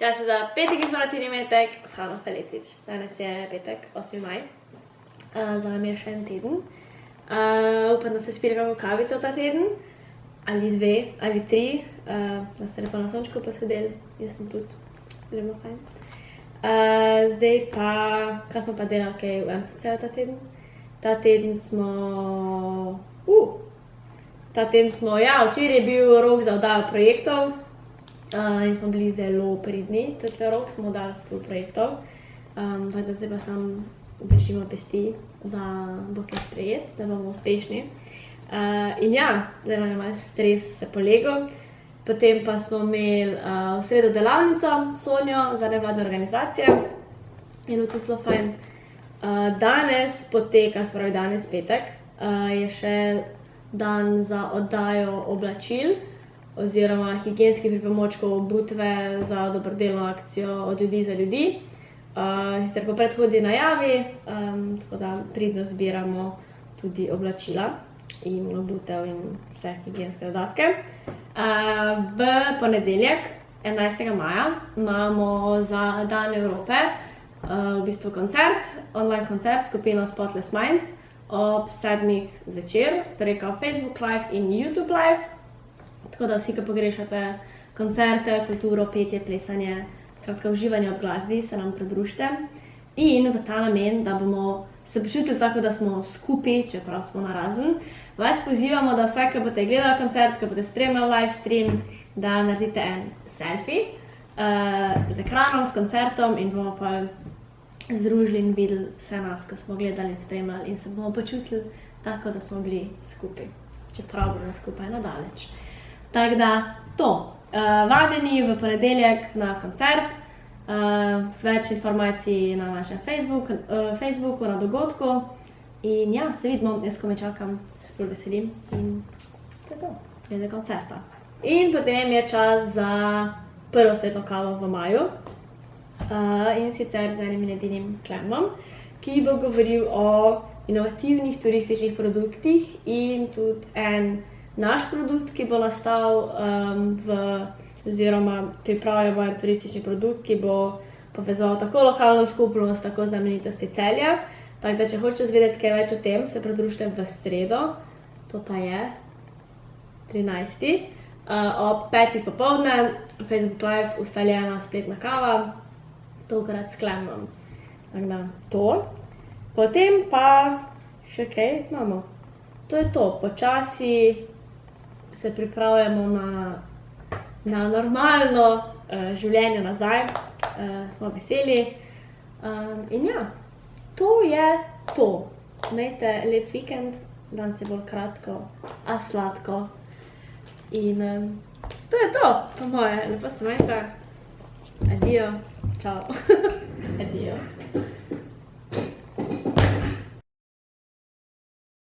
Čas je za petek informativni metek s Hano Feletič. Danes je petek, 8. maj. Za nami je še en teden. Upam, da ste spili kako kavico ta teden. Ali 2, ali 3. Da ste lepo na sončku posedeli. Jaz sem tudi zelo fajn. Zdaj pa, kaj smo pa delali kaj v MCC ta teden? Ta teden smo, včeraj je bil rok za oddajo projektov. In smo bili zelo pridni, tudi rok smo dali ful projektov. Tako da zdaj pa samo držimo pesti, da bo kaj sprejet, da bomo uspešni. In ja, zdaj nam je malo stres se polegel. Potem pa smo imeli v sredo delavnico s Sonjo za nevladne organizacije. In to zelo fajn. Danes poteka, se pravi danes petek, je še dan za oddajo oblačil oziroma higienskih pripomočkov, obutve za dobrodelno akcijo od ljudi za ljudi. Sicer po predhodni najavi, tako da pridno zbiramo tudi oblačila in obutev in vse higienske dodatke. V ponedeljek, 11. maja, imamo za Dan Evrope v bistvu koncert, online koncert s skupino Spotless Minds ob 7. zvečer preko Facebook Live in YouTube Live. Tako da vsi, ki pogrešate koncerte, kulturo, petje, plesanje, skratka uživanje ob glasbi, se nam pridružite. In v ta namen, da bomo se počutili tako, da smo skupaj, čeprav smo narazen, vas pozivamo, da vsak, ki boste gledali koncert, ki boste spremljali live stream, da naredite en selfie z ekranom, s koncertom in bomo pa združili in videli vse nas, ki smo gledali in spremljali in se bomo počutili tako, da smo bili skupaj, čeprav bomo skupaj nadaleč. Tako da to, vabljeni v ponedeljek na koncert, več informacij na našem Facebooku, na dogodku in ja, se vidimo, jaz ko me čakam, se ful veselim in to je to, glede koncerta. In potem je čas za prvo spletno kavo v maju in sicer z enim in edinim Klemom, ki bo govoril o inovativnih turističnih produktih in tudi en naš produkt, ki bo nastal oziroma pripravljamo en turistični produkt, ki bo povezoval tako lokalno skupnost, tako znamenitosti Celja. Tako da, če hočete zvedeti kaj več o tem, se pridružite v sredo, to pa je 13. Ob 5. popoldne, Facebook Live, ustaljena spletna kava, tokrat s Klemom. Tako da, to. Potem pa še kaj imamo. To je to, počasi se pripravljamo na normalno življenje nazaj, smo veseli. In ja, to je to. Imejte lep vikend, dan se bolj kratko, a sladko. In to je to, po moje. Lepo se imejte. Adijo, čau. Adijo.